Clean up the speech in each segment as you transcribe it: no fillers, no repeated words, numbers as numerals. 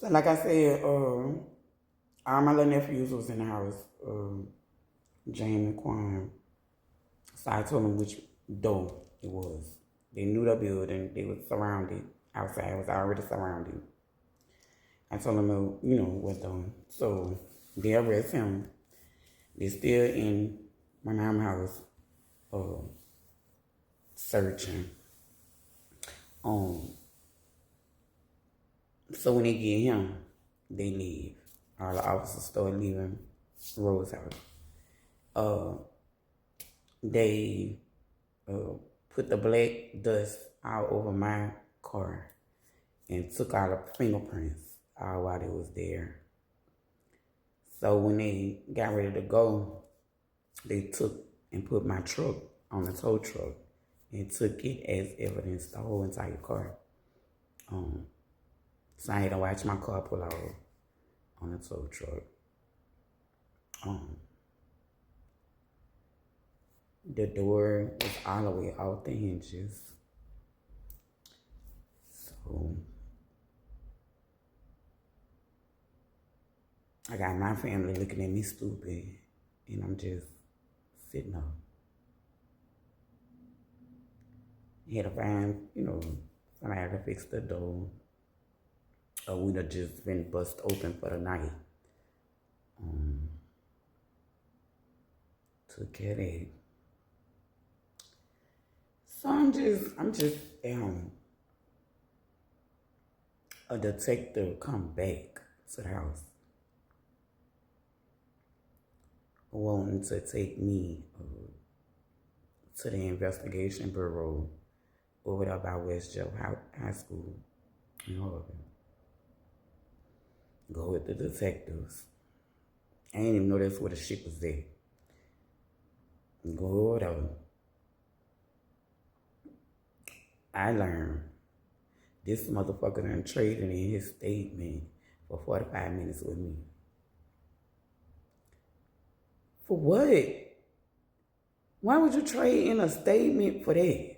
So like I said, all my little nephews was in the house, Jamie and Quan. So I told them which door it was. They knew the building. They was surrounded. Outside was already surrounded. I told them, what door. So they arrest him. They're still in my mom's house, searching. So when they get him, they leave. All the officers start leaving Rose house. They put the black dust all over my car and took all the fingerprints all while they was there. So when they got ready to go, they took and put my truck on the tow truck and took it as evidence, the whole entire car. So I had to watch my car pull out on the tow truck. The door was all the way off the hinges. So I got my family looking at me stupid, and I'm just sitting up. Had to find, somebody to fix the door. Or we'd have just been bust open for the night. Took care of that. So I'm just a detective come back to the house, wanting to take me to the investigation bureau over there by West Joe High School in Harvard. Go with the detectives. I didn't even know that's where the shit was at. Go there. I learned this motherfucker done traded in his statement for 45 minutes with me. For what? Why would you trade in a statement for that?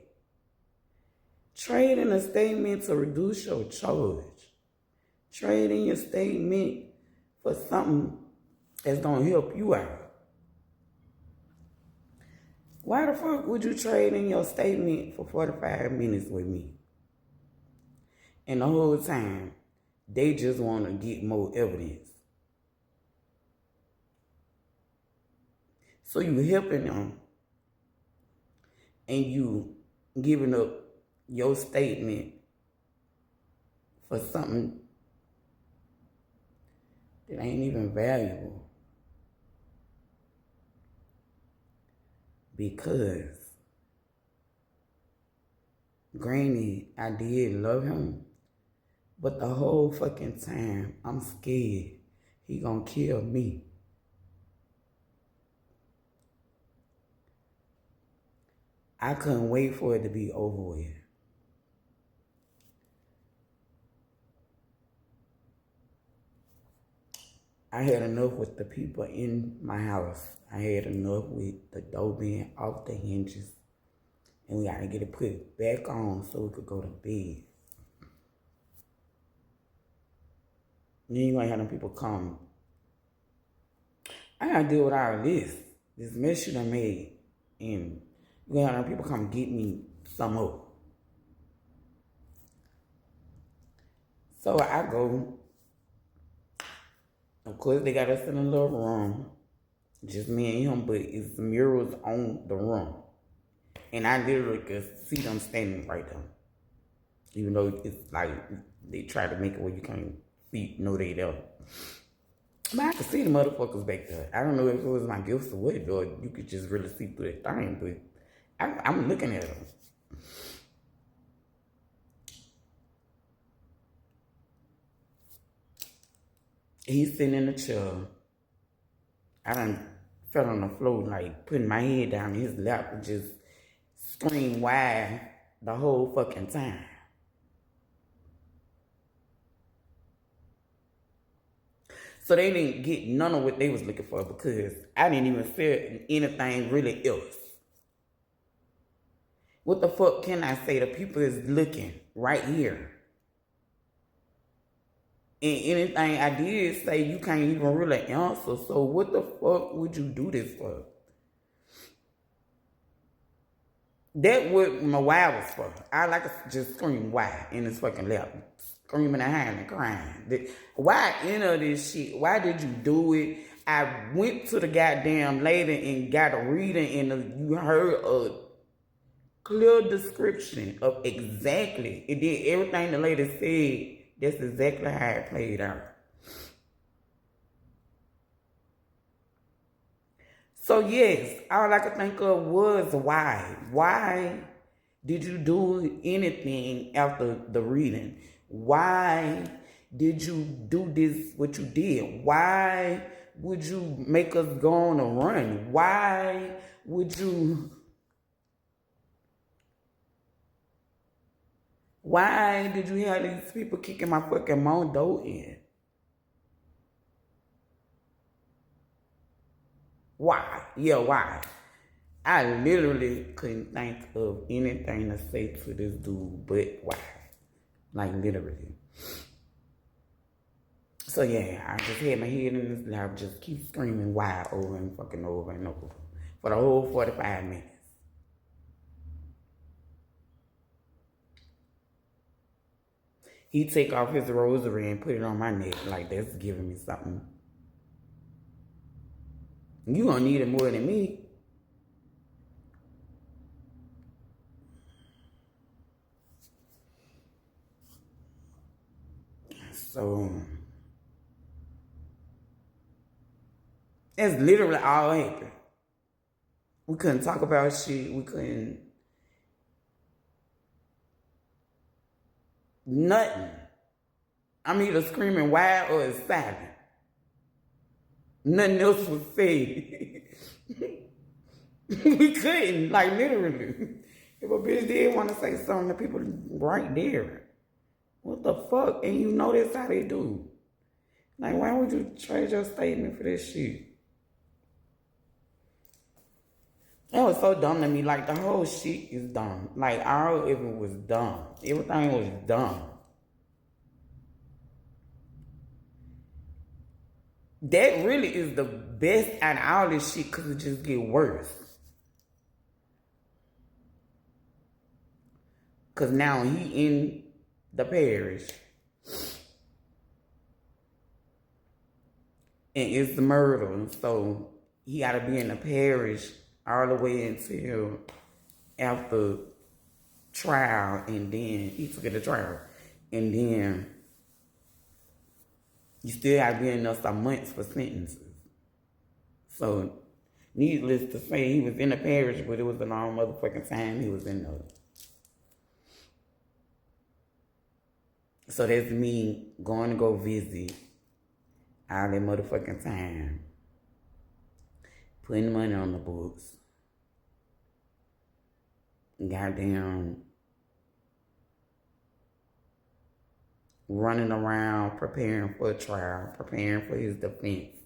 Trade in a statement to reduce your charge. Trade in your statement for something that's gonna help you out. Why the fuck would you trade in your statement for 45 minutes with me? And the whole time, they just want to get more evidence. So you helping them and you giving up your statement for something that ain't even valuable. Because, granted, I did love him, but the whole fucking time, I'm scared he gonna kill me. I couldn't wait for it to be over with. I had enough with the people in my house. I had enough with the door being off the hinges. And we gotta get it put back on so we could go to bed. Then you gonna have them people come. I gotta deal with all this mess you done made. And you gonna have them people come get me some more. So I go. Of course, they got us in a little room. Just me and him, but it's murals on the room. And I literally could see them standing right there. Even though it's like, they try to make it where you can't see, no they don't. But I could see the motherfuckers back there. I don't know if it was my gifts or what, or you could just really see through that thing, but I'm looking at them. He's sitting in the chair. I done fell on the floor, like putting my head down in his lap and just scream wide the whole fucking time. So they didn't get none of what they was looking for because I didn't even feel anything really else. What the fuck can I say? The people is looking right here. And anything I did say, you can't even really answer. So what the fuck would you do this for? That what my why was for. I like to just scream why in this fucking lap. Screaming and hiding and crying. Why enter this shit? Why did you do it? I went to the goddamn lady and got a reading and you heard a clear description of exactly. It did everything the lady said. That's exactly how it played out. So yes, all I could think of was why. Why did you do anything after the reading? Why did you do this, what you did? Why would you make us go on a run? Why did you have these people kicking my fucking mom door in? Why? Yeah, why? I literally couldn't think of anything to say to this dude, but why? Like, literally. So, yeah, I just had my head in this lap, just keep screaming why over and fucking over and over for the whole 45 minutes. He take off his rosary and put it on my neck, like that's giving me something. You gonna need it more than me. So that's literally all happened. We couldn't talk about shit. We couldn't. Nothing. I'm either screaming wild or it's silent. Nothing else was said. We couldn't, like literally. If a bitch did want to say something to people right there, what the fuck? And you know that's how they do. Like, why would you trade your statement for this shit? That was so dumb to me. Like, the whole shit is dumb. Like, all of it was dumb. Everything was dumb. That really is the best out of all this shit because it just get worse. Because now he in the parish. And it's murder. So he got to be in the parish all the way until after trial. And then he took it to trial. And then you still got to be in there some months for sentences. So needless to say, he was in the parish, but it was a long motherfucking time he was in there. So that's me going to go visit all that motherfucking time. Putting money on the books. Goddamn. Running around, preparing for a trial, preparing for his defense.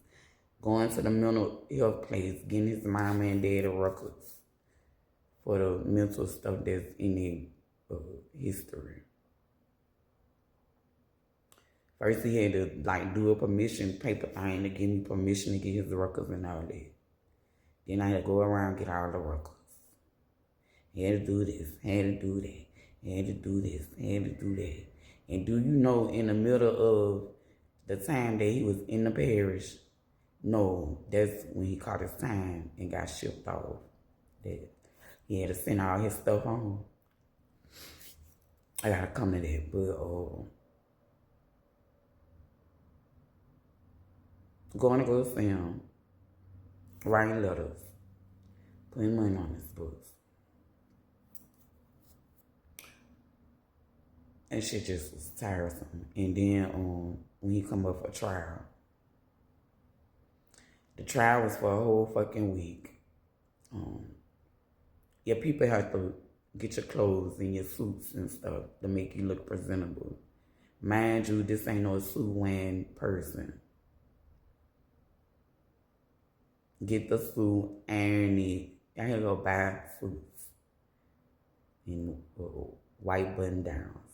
Going to the mental health place, getting his mama and daddy records for the mental stuff that's in the history. First, he had to do a permission paper thing to give me permission to get his records and all that. Then I had to go around and get all the records. He had to do this, had to do that, had to do this, had to do that. And do you know, in the middle of the time that he was in the parish, no, that's when he caught his time and got shipped off. That he had to send all his stuff home. I gotta come to that, but going to go see him, writing letters, putting money on his books. And shit just was tiresome. And then when he come up for trial, the trial was for a whole fucking week. Your people have to get your clothes and your suits and stuff to make you look presentable. Mind you, this ain't no suit-wearing person. Get the suit, iron it. I had to go buy suits and white button downs.